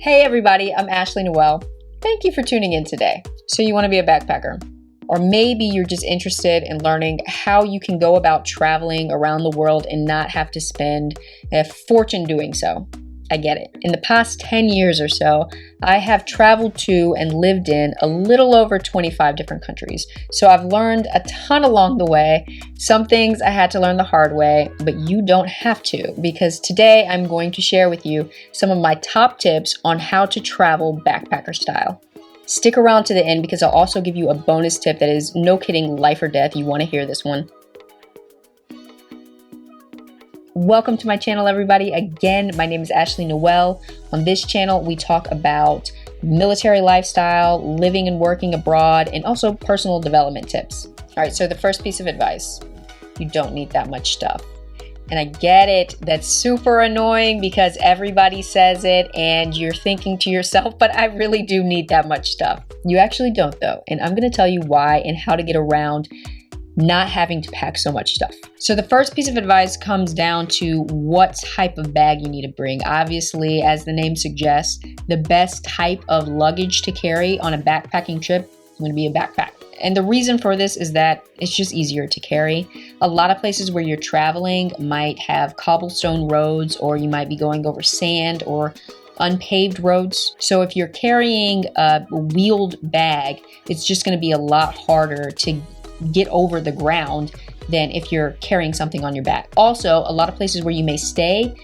Hey everybody, I'm Ashley Noelle. Thank you for tuning in today. So you want to be a backpacker, or maybe you're just interested in learning how you can go about traveling around the world and not have to spend a fortune doing so. I get it. In the past 10 years or so, I have traveled to and lived in a little over 25 different countries. So I've learned a ton along the way. Some things I had to learn the hard way, but you don't have to, because today I'm going to share with you some of my top tips on how to travel backpacker style. Stick around to the end because I'll also give you a bonus tip that is no kidding life or death. You want to hear this one. Welcome to my channel, everybody. Again, my name is Ashley Noelle. On this channel, we talk about military lifestyle, living and working abroad, and also personal development tips. All right, so the first piece of advice, you don't need that much stuff. And I get it, that's super annoying because everybody says it and you're thinking to yourself, but I really do need that much stuff. You actually don't though, and I'm gonna tell you why and how to get around not having to pack so much stuff. So the first piece of advice comes down to what type of bag you need to bring. Obviously, as the name suggests, the best type of luggage to carry on a backpacking trip is going to be a backpack. And the reason for this is that it's just easier to carry. A lot of places where you're traveling might have cobblestone roads, or you might be going over sand or unpaved roads. So if you're carrying a wheeled bag, it's just going to be a lot harder to get over the ground than if you're carrying something on your back. Also, a lot of places where you may stay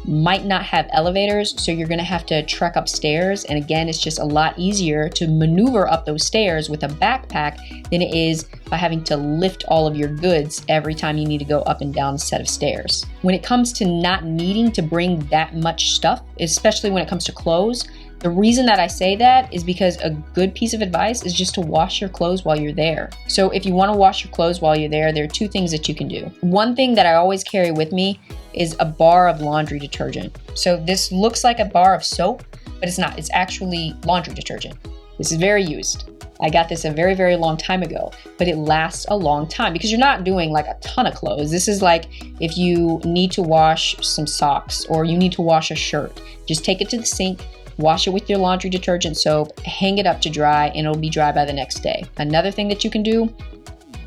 might not have elevators, so you're going to have to trek upstairs. And again, it's just a lot easier to maneuver up those stairs with a backpack than it is by having to lift all of your goods every time you need to go up and down a set of stairs. When it comes to not needing to bring that much stuff, especially when it comes to clothes, the reason that I say that is because a good piece of advice is just to wash your clothes while you're there. So if you want to wash your clothes while you're there are two things that you can do. One thing that I always carry with me is a bar of laundry detergent. So this looks like a bar of soap, but it's not. It's actually laundry detergent. This is very used. I got this a very, very long time ago, but it lasts a long time because you're not doing like a ton of clothes. This is like if you need to wash some socks or you need to wash a shirt, just take it to the sink, wash it with your laundry detergent soap, hang it up to dry, and it'll be dry by the next day. Another thing that you can do,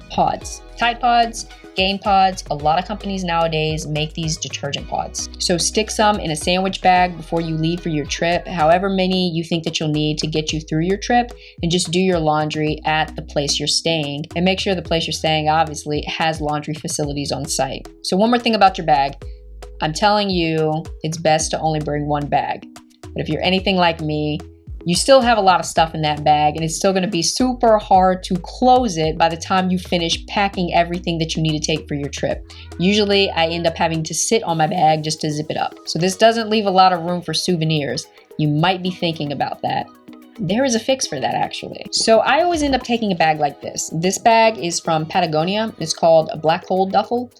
pods. Tide pods, Gain pods. A lot of companies nowadays make these detergent pods. So stick some in a sandwich bag before you leave for your trip, however many you think that you'll need to get you through your trip, and just do your laundry at the place you're staying. And make sure the place you're staying obviously has laundry facilities on site. So one more thing about your bag. I'm telling you, it's best to only bring one bag. But if you're anything like me, you still have a lot of stuff in that bag, and it's still going to be super hard to close it by the time you finish packing everything that you need to take for your trip. Usually, I end up having to sit on my bag just to zip it up. So this doesn't leave a lot of room for souvenirs. You might be thinking about that. There is a fix for that, actually. So I always end up taking a bag like this. This bag is from Patagonia. It's called a black hole duffel.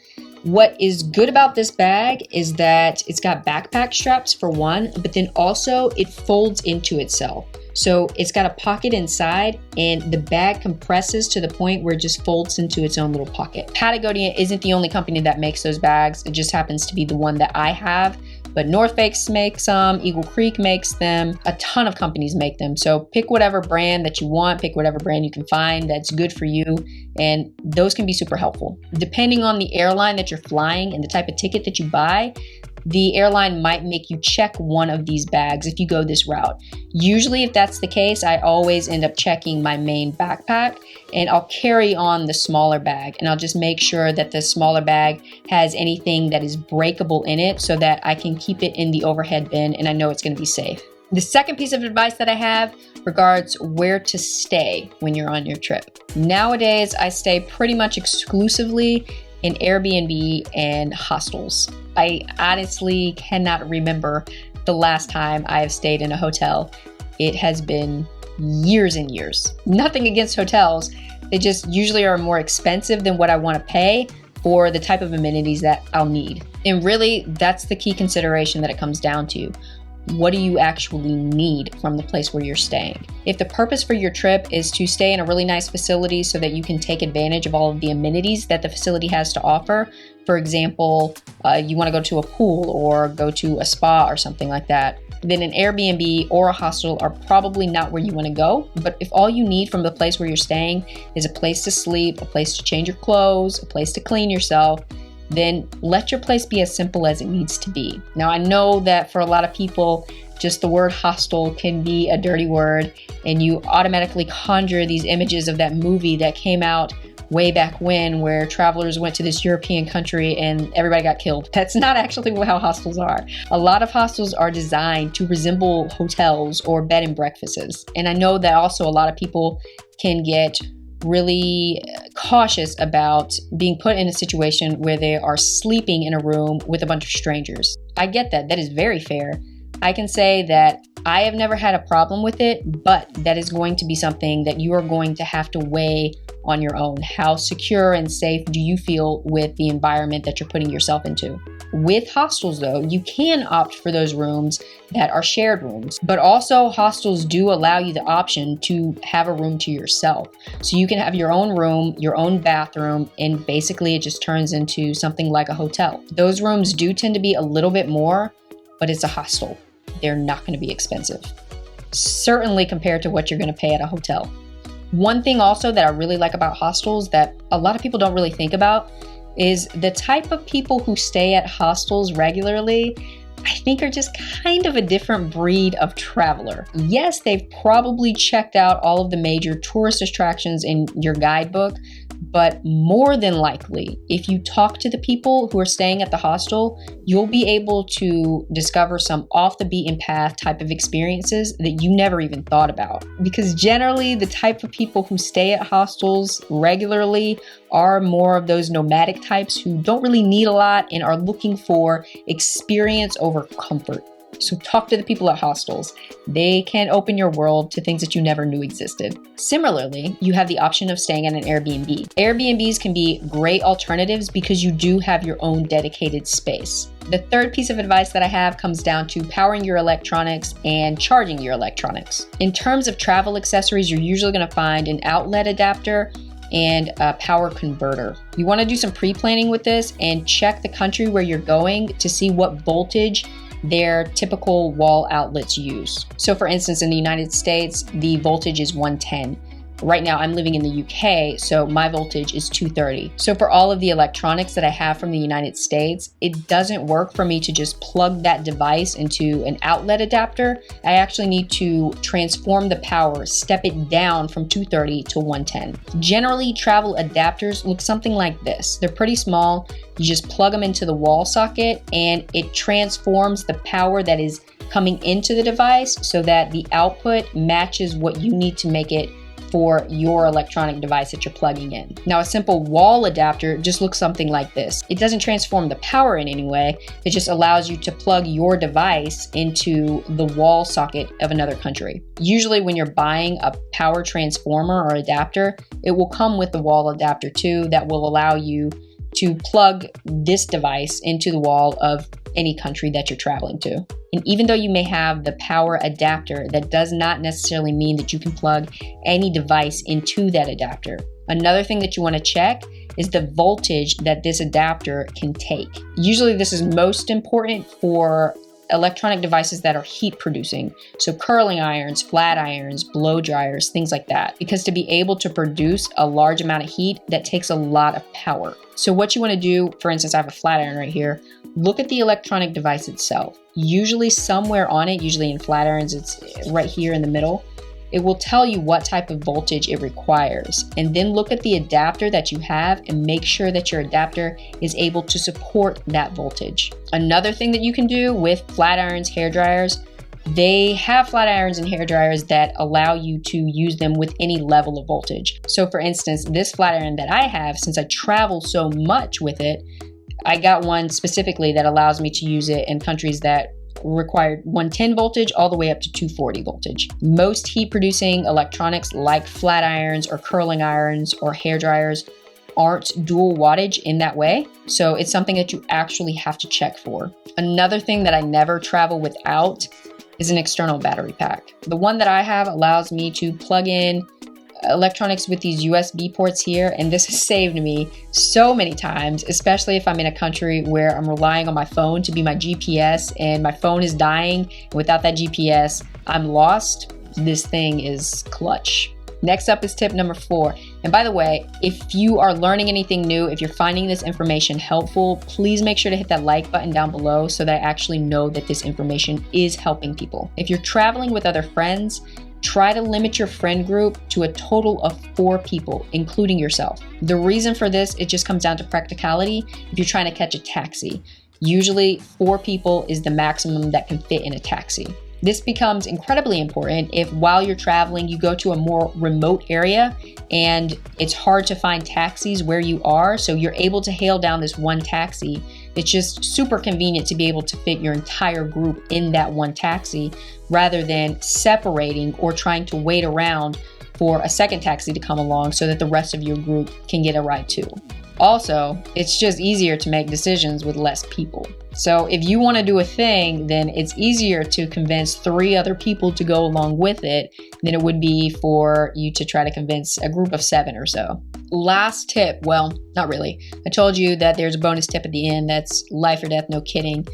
What is good about this bag is that it's got backpack straps for one, but then also it folds into itself. So it's got a pocket inside and the bag compresses to the point where it just folds into its own little pocket. Patagonia isn't the only company that makes those bags. It just happens to be the one that I have. But North Face makes some, Eagle Creek makes them, a ton of companies make them. So pick whatever brand that you want, pick whatever brand you can find that's good for you, and those can be super helpful. Depending on the airline that you're flying and the type of ticket that you buy, the airline might make you check one of these bags if you go this route. Usually, if that's the case, I always end up checking my main backpack, and I'll carry on the smaller bag, and I'll just make sure that the smaller bag has anything that is breakable in it so that I can keep it in the overhead bin and I know it's going to be safe. The second piece of advice that I have regards where to stay when you're on your trip. Nowadays, I stay pretty much exclusively in Airbnb and hostels. I honestly cannot remember the last time I have stayed in a hotel. It has been years and years. Nothing against hotels. They just usually are more expensive than what I want to pay for the type of amenities that I'll need. And really, that's the key consideration that it comes down to. What do you actually need from the place where you're staying? If the purpose for your trip is to stay in a really nice facility so that you can take advantage of all of the amenities that the facility has to offer, for example, you want to go to a pool or go to a spa or something like that, then an Airbnb or a hostel are probably not where you want to go. But if all you need from the place where you're staying is a place to sleep, a place to change your clothes, a place to clean yourself, then let your place be as simple as it needs to be. Now, I know that for a lot of people, just the word hostel can be a dirty word, and you automatically conjure these images of that movie that came out way back when, where travelers went to this European country and everybody got killed. That's not actually how hostels are. A lot of hostels are designed to resemble hotels or bed and breakfasts. And I know that also a lot of people can get really cautious about being put in a situation where they are sleeping in a room with a bunch of strangers. I get that. That is very fair. I can say that I have never had a problem with it, but that is going to be something that you are going to have to weigh on your own. How secure and safe do you feel with the environment that you're putting yourself into? With hostels, though, you can opt for those rooms that are shared rooms, but also hostels do allow you the option to have a room to yourself. So you can have your own room, your own bathroom, and basically it just turns into something like a hotel. Those rooms do tend to be a little bit more, but it's a hostel. They're not going to be expensive, certainly compared to what you're going to pay at a hotel. One thing also that I really like about hostels that a lot of people don't really think about is the type of people who stay at hostels regularly, I think are just kind of a different breed of traveler. Yes, they've probably checked out all of the major tourist attractions in your guidebook, but more than likely, if you talk to the people who are staying at the hostel, you'll be able to discover some off the beaten path type of experiences that you never even thought about. Because generally, the type of people who stay at hostels regularly are more of those nomadic types who don't really need a lot and are looking for experience over comfort. So talk to the people at hostels. They can open your world to things that you never knew existed. Similarly, you have the option of staying at an Airbnb. Airbnbs can be great alternatives because you do have your own dedicated space. The third piece of advice that I have comes down to powering your electronics and charging your electronics. In terms of travel accessories, you're usually going to find an outlet adapter and a power converter. You want to do some pre-planning with this and check the country where you're going to see what voltage their typical wall outlets use. So for instance, in the United States, the voltage is 110. Right now, I'm living in the UK, so my voltage is 230. So for all of the electronics that I have from the United States, it doesn't work for me to just plug that device into an outlet adapter. I actually need to transform the power, step it down from 230 to 110. Generally, travel adapters look something like this. They're pretty small. You just plug them into the wall socket and it transforms the power that is coming into the device so that the output matches what you need to make it for your electronic device that you're plugging in. Now, a simple wall adapter just looks something like this. It doesn't transform the power in any way. It just allows you to plug your device into the wall socket of another country. Usually when you're buying a power transformer or adapter, it will come with the wall adapter too that will allow you to plug this device into the wall of any country that you're traveling to. And even though you may have the power adapter, that does not necessarily mean that you can plug any device into that adapter. Another thing that you want to check is the voltage that this adapter can take. Usually this is most important for electronic devices that are heat producing. So curling irons, flat irons, blow dryers, things like that. Because to be able to produce a large amount of heat, that takes a lot of power. So what you want to do, for instance, I have a flat iron right here. Look at the electronic device itself. Usually somewhere on it, usually in flat irons, it's right here in the middle. It will tell you what type of voltage it requires. And then look at the adapter that you have and make sure that your adapter is able to support that voltage. Another thing that you can do with flat irons, hair dryers, they have flat irons and hair dryers that allow you to use them with any level of voltage. So for instance, this flat iron that I have, since I travel so much with it, I got one specifically that allows me to use it in countries that required 110 voltage all the way up to 240 voltage. Most heat producing electronics like flat irons or curling irons or hair dryers aren't dual wattage in that way. So it's something that you actually have to check for. Another thing that I never travel without is an external battery pack. The one that I have allows me to plug in electronics with these USB ports here, and this has saved me so many times, especially if I'm in a country where I'm relying on my phone to be my GPS and my phone is dying. And without that GPS, I'm lost. This thing is clutch. Next up is tip number 4. And by the way, if you are learning anything new, if you're finding this information helpful, please make sure to hit that like button down below so that I actually know that this information is helping people. If you're traveling with other friends, try to limit your friend group to a total of 4 people, including yourself. The reason for this, it just comes down to practicality. If you're trying to catch a taxi, usually 4 people is the maximum that can fit in a taxi. This becomes incredibly important if while you're traveling, you go to a more remote area and it's hard to find taxis where you are. So you're able to hail down this one taxi. It's just super convenient to be able to fit your entire group in that one taxi rather than separating or trying to wait around for a second taxi to come along so that the rest of your group can get a ride too. Also, it's just easier to make decisions with less people. So if you want to do a thing, then it's easier to convince 3 other people to go along with it than it would be for you to try to convince a group of 7 or so. Last tip, well, not really. I told you that there's a bonus tip at the end that's life or death, no kidding.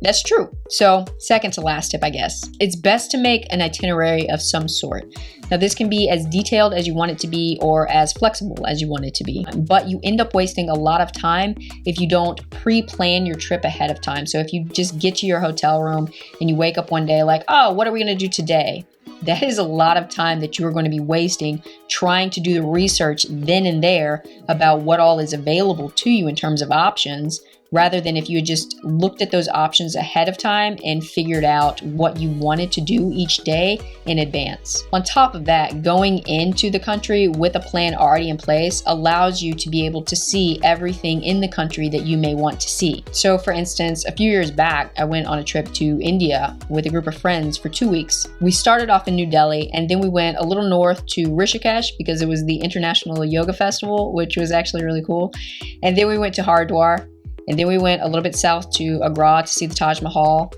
That's true. So second to last tip, I guess. It's best to make an itinerary of some sort. Now this can be as detailed as you want it to be or as flexible as you want it to be, but you end up wasting a lot of time if you don't pre-plan your trip ahead of time. So if you just get to your hotel room and you wake up one day like, oh, what are we gonna do today? That is a lot of time that you are going to be wasting trying to do the research then and there about what all is available to you in terms of options, rather than if you had just looked at those options ahead of time and figured out what you wanted to do each day in advance. On top of that, going into the country with a plan already in place allows you to be able to see everything in the country that you may want to see. So for instance, a few years back, I went on a trip to India with a group of friends for 2 weeks. We started off in New Delhi and then we went a little north to Rishikesh because it was the International Yoga Festival, which was actually really cool. And then we went to Haridwar. And then we went a little bit south to Agra to see the Taj Mahal.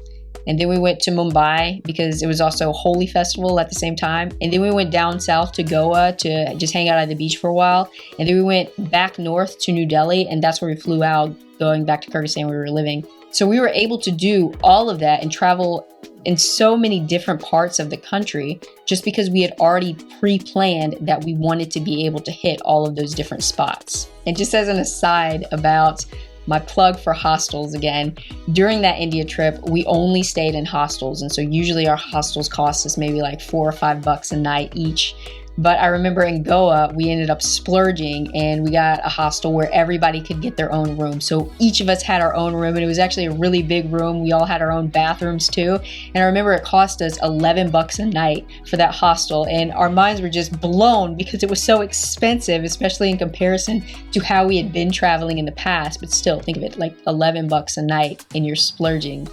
And then we went to Mumbai because it was also a Holi festival at the same time. And then we went down south to Goa to just hang out at the beach for a while. And then we went back north to New Delhi, and that's where we flew out, going back to Kyrgyzstan where we were living. So we were able to do all of that and travel in so many different parts of the country just because we had already pre-planned that we wanted to be able to hit all of those different spots. And just as an aside about my plug for hostels again, during that India trip, we only stayed in hostels. And so usually our hostels cost us maybe like $4 or $5 a night each. But I remember in Goa, we ended up splurging and we got a hostel where everybody could get their own room. So each of us had our own room and it was actually a really big room. We all had our own bathrooms too. And I remember it cost us $11 a night for that hostel. And our minds were just blown because it was so expensive, especially in comparison to how we had been traveling in the past. But still, think of it, like $11 a night and you're splurging.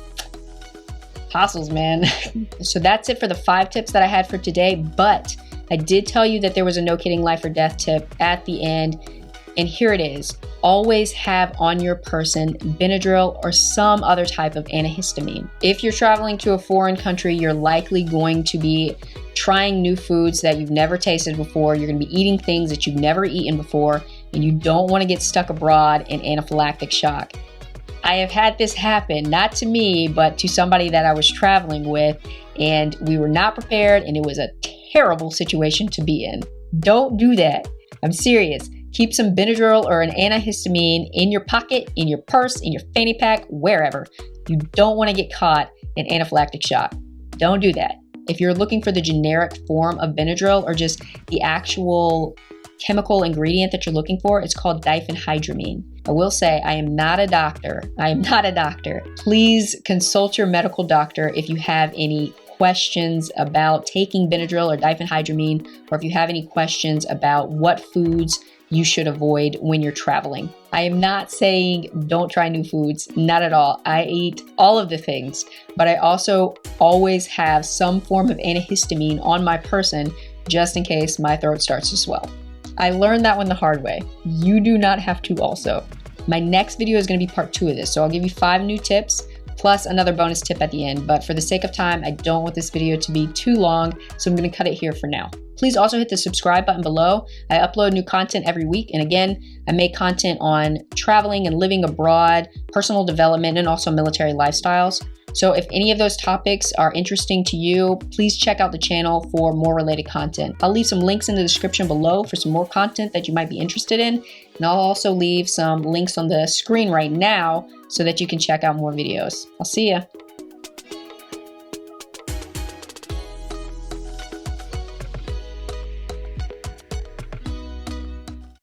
Hostels, man. So that's it for the 5 tips that I had for today. But I did tell you that there was a no kidding life or death tip at the end, and here it is. Always have on your person Benadryl or some other type of antihistamine. If you're traveling to a foreign country, you're likely going to be trying new foods that you've never tasted before. You're going to be eating things that you've never eaten before, and you don't want to get stuck abroad in anaphylactic shock. I have had this happen, not to me, but to somebody that I was traveling with, and we were not prepared, and it was a terrible situation to be in. Don't do that. I'm serious. Keep some Benadryl or an antihistamine in your pocket, in your purse, in your fanny pack, wherever. You don't want to get caught in anaphylactic shock. Don't do that. If you're looking for the generic form of Benadryl or just the actual chemical ingredient that you're looking for, it's called diphenhydramine. I will say I am not a doctor. I am not a doctor. Please consult your medical doctor if you have any questions about taking Benadryl or diphenhydramine, or if you have any questions about what foods you should avoid when you're traveling. I am not saying don't try new foods, not at all. I eat all of the things, but I also always have some form of antihistamine on my person just in case my throat starts to swell. I learned that one the hard way. You do not have to also. My next video is going to be part 2 of this, so I'll give you 5 new tips plus another bonus tip at the end. But for the sake of time, I don't want this video to be too long, so I'm going to cut it here for now. Please also hit the subscribe button below. I upload new content every week. And again, I make content on traveling and living abroad, personal development, and also military lifestyles. So if any of those topics are interesting to you, please check out the channel for more related content. I'll leave some links in the description below for some more content that you might be interested in. And I'll also leave some links on the screen right now so that you can check out more videos. I'll see ya.